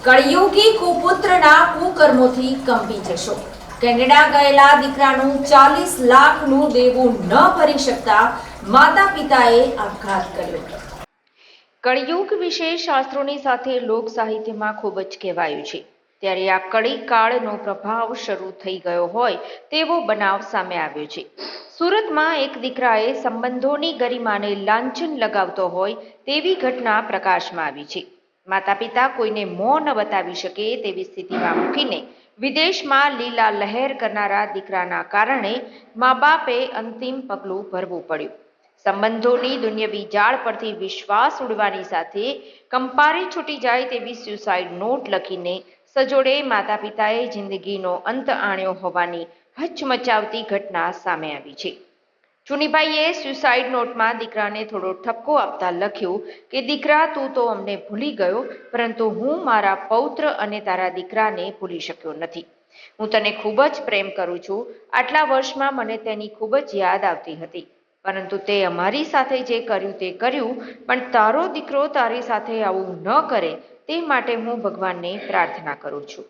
કળિયુગી કુપુત્રના કુકર્મોથી કંપી જશો। કેનેડા ગયેલા દીકરાનું 40 લાખનું દેવું ન ભરી શકતા માતા પિતાએ આપઘાત કર્યો। કળિયુગ વિશે શાસ્ત્રોની સાથે લોક સાહિત્યમાં ખૂબ જ કહેવાયું છે, ત્યારે આ કળી કાળનો પ્રભાવ શરૂ થઈ ગયો હોય તેવો બનાવ સામે આવ્યો છે। સુરતમાં એક દીકરાએ સંબંધોની ગરિમાને લાંછન લગાવતો હોય તેવી ઘટના પ્રકાશમાં આવી છે। માતા પિતા કોઈને મોં ન બતાવી શકે તેવી સ્થિતિમાં મૂકીને વિદેશમાં લીલા લહેર કરનારા દીકરાના કારણે મા બાપે અંતિમ પગલું ભરવું પડ્યું। સંબંધોની દુન્યવી જાળ પરથી વિશ્વાસ ઉડવાની સાથે કંપારે છૂટી જાય તેવી સ્યુસાઇડ નોટ લખીને સજોડે માતા પિતાએ જિંદગીનો અંત આણ્યો હોવાની હચમચાવતી ઘટના સામે આવી છે। ચુનીભાઈએ સ્યુસાઇડ નોટમાં દીકરાને થોડો ઠપકો આપતા લખ્યું કે દીકરા, તું તો અમને ભૂલી ગયો, પરંતુ હું મારા પૌત્ર અને તારા દીકરાને ભૂલી શક્યો નથી। હું તને ખૂબ જ પ્રેમ કરું છું। આટલા વર્ષમાં મને તેની ખૂબ જ યાદ આવતી હતી, પરંતુ તે અમારી સાથે જે કર્યું તે કર્યું, પણ તારો દીકરો તારી સાથે આવું ન કરે તે માટે હું ભગવાનને પ્રાર્થના કરું છું।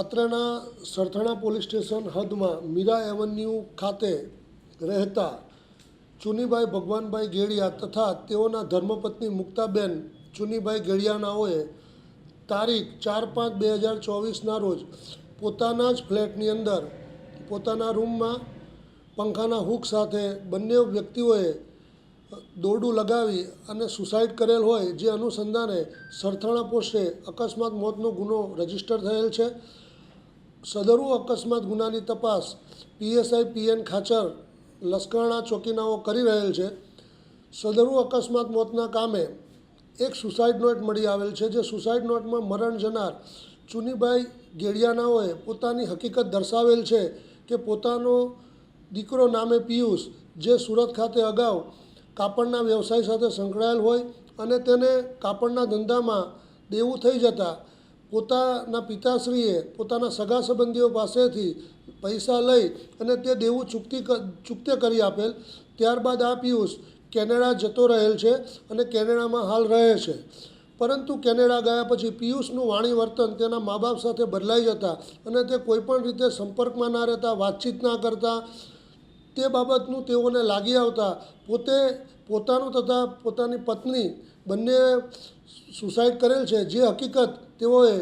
અત્રેના સરથાણા પોલીસ સ્ટેશન હદમાં મીરા એવન્યુ ખાતે રહેતા ચુનીભાઈ ભગવાનભાઈ ગેડિયા તથા તેઓના ધર્મપત્ની મુક્તાબેન ચુનીભાઈ ગેડિયાનાઓએ તારીખ 4/5/2024ના રોજ પોતાના જ ફ્લેટની અંદર પોતાના રૂમમાં પંખાના હૂક સાથે બંને વ્યક્તિઓએ દોરડું લગાવી અને સુસાઇડ કરેલ હોય, જે અનુસંધાને સરથાણા પોસ્ટે અકસ્માત મોતનો ગુનો રજીસ્ટર થયેલ છે। સદરુ અકસ્માત ગુનાની તપાસ PSI PN ખાચર લસકાણા ચોકીનાઓ કરી રહેલ છે। સદરુ અકસ્માત મોતના કામે એક સુસાઇડ નોટ મળી આવેલ છે, જે સુસાઇડ નોટમાં મરણ જનાર ચુનીભાઈ ગેડિયાનાઓએ પોતાની હકીકત દર્શાવેલ છે કે પોતાનો દીકરો નામે પિયુષ, જે સુરત ખાતે અગાઉ કાપડના વ્યવસાય સાથે સંકળાયેલ હોય અને તેને કાપડના ધંધામાં દેવું થઈ જતાં પોતાના પિતાશ્રીએ પોતાના સગા સંબંધીઓ પાસેથી પૈસા લઈ અને તે દેવું ચૂકતે કરી આપેલ। ત્યારબાદ આ પિયુષ કેનેડા જતો રહેલ છે અને કેનેડામાં હાલ રહે છે, પરંતુ કેનેડા ગયા પછી પિયુષનું વાણી વર્તન તેના મા બાપ સાથે બદલાઈ જતા અને તે કોઈપણ રીતે સંપર્કમાં ના રહેતા, વાતચીત ના કરતા, તે બાબતનું તેઓને લાગી આવતા પોતાનું તથા પોતાની પત્ની બંને સુસાઇડ કરેલ છે, જે હકીકત તેઓએ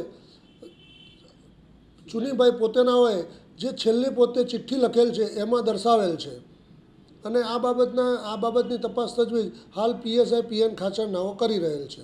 ચુનીભાઈ પોતેનાઓએ જે છેલ્લી પોતે ચિઠ્ઠી લખેલ છે એમાં દર્શાવેલ છે અને આ બાબતની તપાસ તજવીજ હાલ PSI PN ખાચર નાઓ કરી રહેલ છે।